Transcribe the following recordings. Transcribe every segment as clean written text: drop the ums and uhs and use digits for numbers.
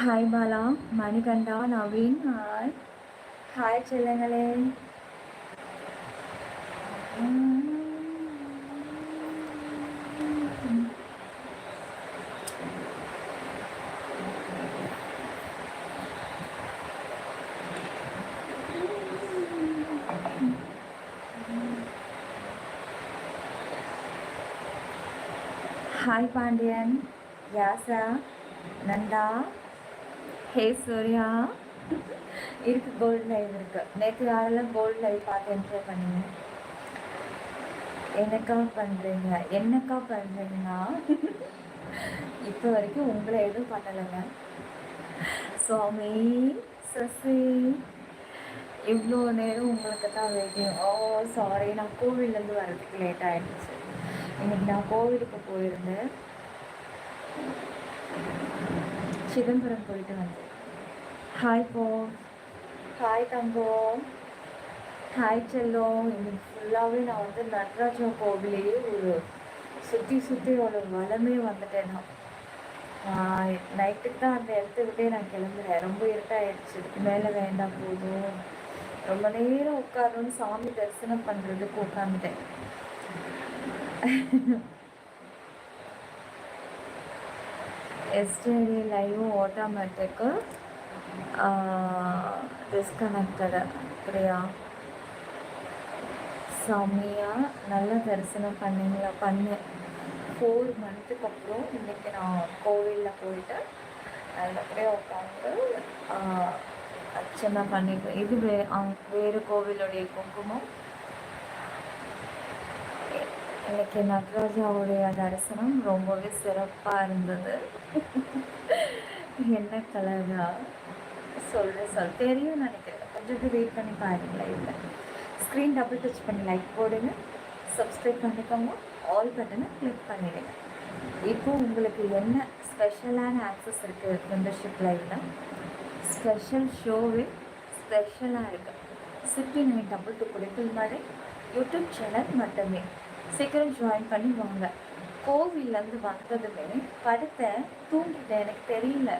Hi Bala, மணிகண்டா, Naveen, hi hi செல்லுங்களே. Hi Pandiyan, யாசா, நந்தா, ஹே சூர்யா. இருக்கு, கோல்டு லைவ் இருக்கு. நேற்று யாரெல்லாம் கோல்டு லைவ் பார்த்து என்ஜாய் பண்ணீங்க? என்னக்கா பண்ணுறீங்கன்னா இப்போ வரைக்கும் உங்களை எதுவும் பண்ணலைங்க. சுவாமி, சசி, இவ்வளோ நேரம் உங்களுக்கு தான் வெயிட்டிங். ஓ சாரி, நான் கோவிலேருந்து வர்றதுக்கு லேட் ஆகிடுச்சு. இன்னைக்கு நான் கோவிலுக்கு போயிருந்தேன், சிதம்பரம் போயிட்டு வந்தேன். ஹாய் போ, ஹாய் தங்கோ, ஹாய் செல்லம். இன்னைக்கு ஃபுல்லாகவே நான் வந்து நடராஜா கோவிலையே ஒரு சுற்றி ஒரு வளமே வந்துட்டேன். நான் நைட்டுக்கு தான் அந்த இடத்த விட்டே நான் கிளம்புறேன். ரொம்ப இருட்டாயிடுச்சு, இதுக்கு மேலே வேண்டாம் போதும். ரொம்ப நேரம் உட்காரணும்னு சாமி தரிசனம் பண்ணுறதுக்கு உட்காந்துட்டேன். Yesterday live automatic disconnected. அப்படியா? செம்மையாக நல்லா தரிசனம் பண்ணிங்களா? பண்ணேன். 4 மந்த்துக்கு அப்புறம் இன்றைக்கி நான் கோவிலில் போயிட்டு நல்லபடியாக உட்காந்து அர்ச்சனை பண்ணிட்டு, இது வேறு கோவிலுடைய குங்குமம். இன்னைக்கு நடராஜாவுடைய தரிசனம் ரொம்பவே சிறப்பாக இருந்தது. என்ன கலரா சொல் தெரியும் நினைக்கிறேன். கொஞ்சம் வெயிட் பண்ணி பாருங்களா. இல்லை, ஸ்க்ரீன் டபுள் டச் பண்ணி லைக் போடுங்க, சப்ஸ்கிரைப் பண்ணிக்கோங்க, ஆல் பட்டனை கிளிக் பண்ணிடுங்க. இப்போ உங்களுக்கு என்ன ஸ்பெஷலான ஆக்சஸ் இருக்குது மெம்பர்ஷிப் லைவில்? ஸ்பெஷல் ஷோவே ஸ்பெஷலாக இருக்குது. சிட்டி நைட் டபுள் டூ குடிக்கல் மழை யூடியூப் சேனல் மட்டுமே. சீக்கிரம் ஜாயின் பண்ணி வாங்க. கோவிலேருந்து வந்ததுமே படுத்தேன், தூங்கிட்டேன். எனக்கு தெரியல,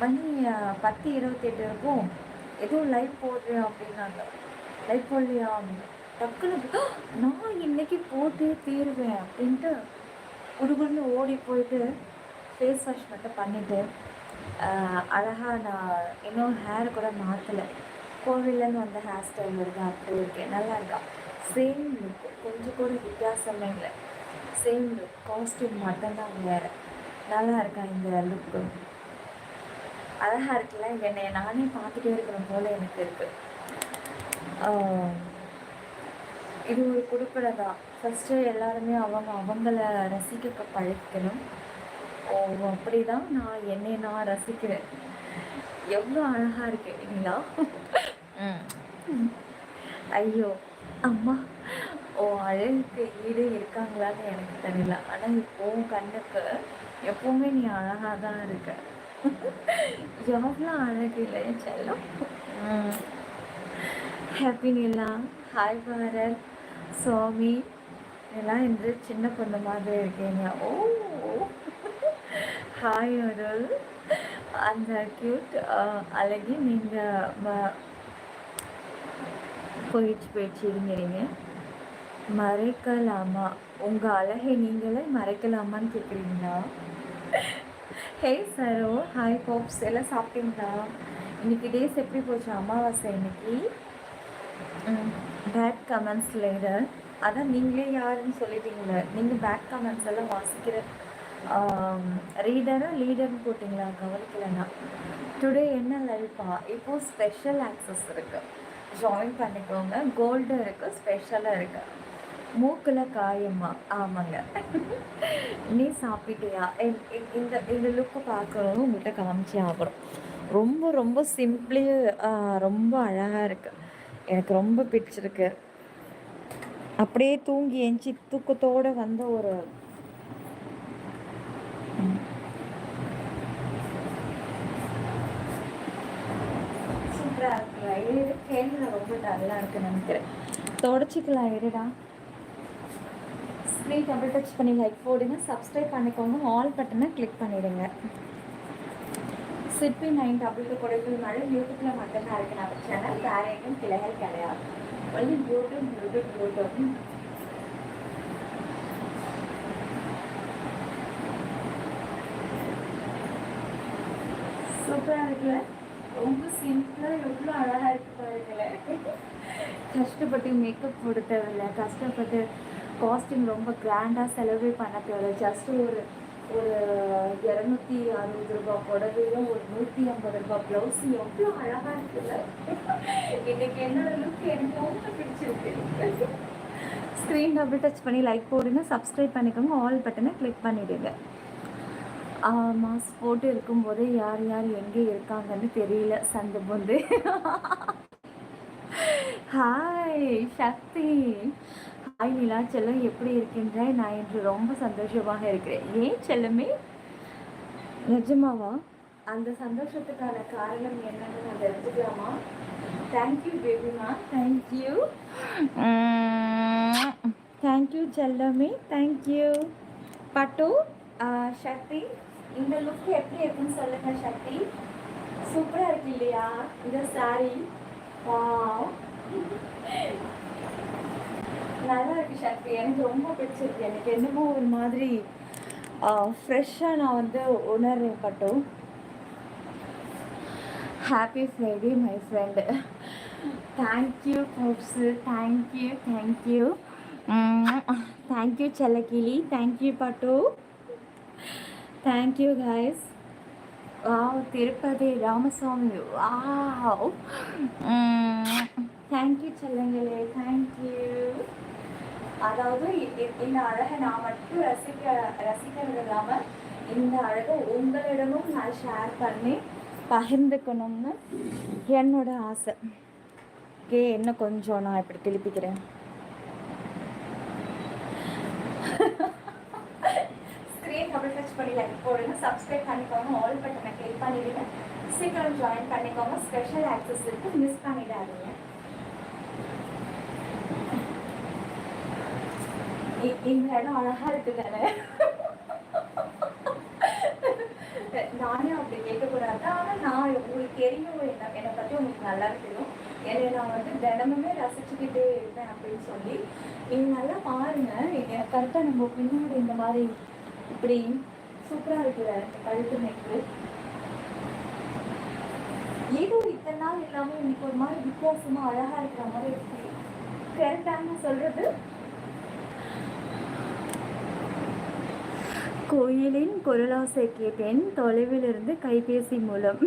மணி 10:28 இருக்கும். எதுவும் லைவ் போடுறேன் அப்படின்னாங்க. லைவ் போடலையா? டக்குன்னு நான் இன்னைக்கு போட்டே தீருவேன் அப்படின்ட்டு குடுகுடுன்னு ஓடி போயிட்டு ஃபேஸ் வாஷ் மட்டும் பண்ணிவிட்டு அழகாக நான் இன்னும் ஹேர் கூட மாற்றலை. கோவிலேருந்து வந்த ஹேர் ஸ்டைல் வருது, அப்படி இருக்கேன். நல்லா இருக்கா? சேம் லுக், கொஞ்சம் கூட வித்தியாசமே இல்லை. சேம் லுக், காஸ்டியூம் மட்டும்தான் வேறு. நல்லா இருக்கா இந்த லுக்கு? அழகாக இருக்குல்ல? என்னை நானே பார்த்துட்டே இருக்கிற போல் எனக்கு இருக்குது. இது ஒரு குடுப்பினை தான். ஃபஸ்ட்டு எல்லாருமே அவங்கள ரசிக்க பழக்கணும். ஓ, அப்படி தான் நான் ரசிக்கிறேன். எவ்வளோ அழகாக இருக்கு இல்லைங்களா? ஐயோ அம்மா, ஓ அழகுக்கு ஈடு இருக்காங்களான்னு எனக்கு தெரியல. ஆனால் இப்போவும் கண்ணுக்கு எப்போவுமே நீ அழகாக தான் இருக்க. எவ்வளோ அழகு இல்லையா செல்லம்? ஹாப்பி நிலா, ஹாய் பாரத், சுவாமி எல்லாம் என்று சின்ன பொண்ணு மாதிரி இருக்கீங்க. ஓ ஹாய் அருள், அந்த க்யூட் அழகி. நீங்கள் போயிடுச்சு இருங்கிறீங்க. மறைக்கலாமா? உங்கள் அழகை நீங்களே மறைக்கலாமான்னு கேட்குறீங்களா? ஹே சரோ, ஹாய் ஹோப்ஸ். எல்லாம் சாப்பிட்டீங்களா? இன்னைக்கு டேஸ் எப்படி போச்சு? அமாவாசை இன்னைக்கு. பேட் கமெண்ட்ஸ் லேடர், அதான் நீங்களே யாருன்னு சொல்லிட்டீங்களே. நீங்கள் பேட் கமெண்ட்ஸ் எல்லாம் வாசிக்கிற லீடர்னு போட்டிங்களா? கவனிக்கலைன்னா. டுடே என்ன லைஃபா? இப்போது ஸ்பெஷல் ஆக்சஸ் இருக்குது, ஜாயின் பண்ணிக்கோங்க. கோல்டு இருக்குது, ஸ்பெஷலாக இருக்குது. மூக்கில் காயமா? ஆமாங்க. நீ சாப்பிட்டியா? இந்த லுக்கு பார்க்குறோம், உங்கள்கிட்ட காமிச்சே ஆகணும். ரொம்ப ரொம்ப சிம்பிளி, ரொம்ப அழகாக இருக்குது. எனக்கு ரொம்ப பிடிச்சிருக்கு. அப்படியே தூங்கி எஞ்சி தூக்கத்தோடு வந்த ஒரு சூப்பராக இருக்குல்ல? இது கேள்வி ரொம்ப நல்லா இருக்குன்னு நினைக்கிறேன். தொடச்சிக்கலாம் இருடா. ஸ்க்ரீன் டபுள் டச் பண்ணி லைக் போடுங்க, சப்ஸ்கிரைப் பண்ணிக்கோங்க, ஆல் பட்டனை கிளிக் பண்ணிவிடுங்க. சிற்பி 922 கொடைக்குள் மழை யூடியூப்ல மட்டும்தான் இருக்கு நம்ம சேனல், வேற எங்கும் கிளைகள் கிடையாது. Only YouTube. சூப்பராக இருக்குல்ல, ரொம்ப சிம்பிளாக எவ்வளோ அழகாக இருக்கு பாருங்களேன். கஷ்டப்பட்டு மேக்கப் போட தேவையில்லை, கஷ்டப்பட்டு காஸ்டியூம் ரொம்ப கிராண்டாக செலவே பண்ண தேவையில்லை. ஜஸ்ட் ஒரு 260 ரூபாய் புடவையும் ஒரு 150 ரூபாய் ப்ளவுஸ் எவ்வளோ அழகாக இருக்குல்ல. இன்னைக்கு என்னோட லுக் எனக்கு ரொம்ப பிடிச்சிருக்கு. ஸ்க்ரீன் டபுள் டச் பண்ணி லைக் போடுங்க, சப்ஸ்கிரைப் பண்ணிக்கோங்க, ஆல் பட்டனை கிளிக் பண்ணிவிடுங்க. மாஸ்க் போட்டு இருக்கும்போது யார் யார் எங்கே இருக்காங்கன்னு தெரியல. சந்து பொந்து. ஹாய் சக்தி. ஹாய் நிலா செல்லம், எப்படி இருக்கின்றாய்? நான் இன்று ரொம்ப சந்தோஷமாக இருக்கிறேன். ஏன் செல்லமே? நிஜமாவா? அந்த சந்தோஷத்துக்கான காரணம் என்னன்னு நான் தெரிஞ்சுக்கலாமா? தேங்க்யூ பேபிமா, தேங்க்யூ. தேங்க்யூ செல்லமே, தேங்க்யூ. பட்டு சக்தி, இந்த லுக் எப்படி இருக்குன்னு சொல்லுங்க சக்தி. சூப்பரா இருக்கு இல்லையா இந்த சாரி? நல்லா இருக்கு சக்தி, எனக்கு ரொம்ப பிடிச்சிருக்கு. எனக்கு என்னமோ ஒரு மாதிரி ஃப்ரெஷ்ஷாக நான் வந்து உணர்றேன். பட்டும் happy Friday my friend. Thank you போப்ஸு, தேங்க்யூ செல்லக்கிளி, தேங்க்யூ பட்டு, thank you guys. Wow Tirupati Ramasamy, wow. Thank you செல்லங்களே, தேங்க்யூ. அதாவது இந்த அழகை நான் மட்டும் ரசிக்கிறது இல்லாமல் இந்த அழகை உங்களிடமும் நான் ஷேர் பண்ணி பகிர்ந்துக்கணும்னு என்னோட ஆசை. இன்னும் கொஞ்சம் நான் இப்படி திருப்பிக்கிறேன். ஸ்க்ரீன் டபுள் டச் பண்ணி லைக் போடுங்க, சப்ஸ்கிரைப் பண்ணிக்கோங்க, ஆல் பட்டனை கிளிக் பண்ணிடுங்க, சீக்கிரம் ஜாயின் பண்ணிக்கோங்க. ஸ்பெஷல் ஆக்சஸ் இருக்கு, மிஸ் பண்ணிடாதீங்க. இந்த இடம் அழகா இருக்கு தானே? நானே அப்படி கேட்கக்கூடாது. ஆனால் நான் உங்களுக்கு தெரியும், என்னை பற்றி உங்களுக்கு நல்லா தெரியும். என்னை நான் வந்து தினமுமே ரசிச்சுக்கிட்டே இருப்பேன் அப்படின்னு சொல்லி நீங்கள் நல்லா பாருங்க. கரெக்டாக நம்ம பின்னாடி இந்த மாதிரி இப்படி சூப்பராக இருக்குல்ல கழுத்து நெக்கு. ஏதோ இத்தனை நாள் இல்லாமல் இன்னைக்கு ஒரு மாதிரி வித்தியாசமாக அழகாக இருக்கிற மாதிரி இருக்கு. கரெக்டாக சொல்கிறது. கோயிலின் குரலாசை கேட்டேன் தொலைவிலிருந்து கைபேசி மூலம்.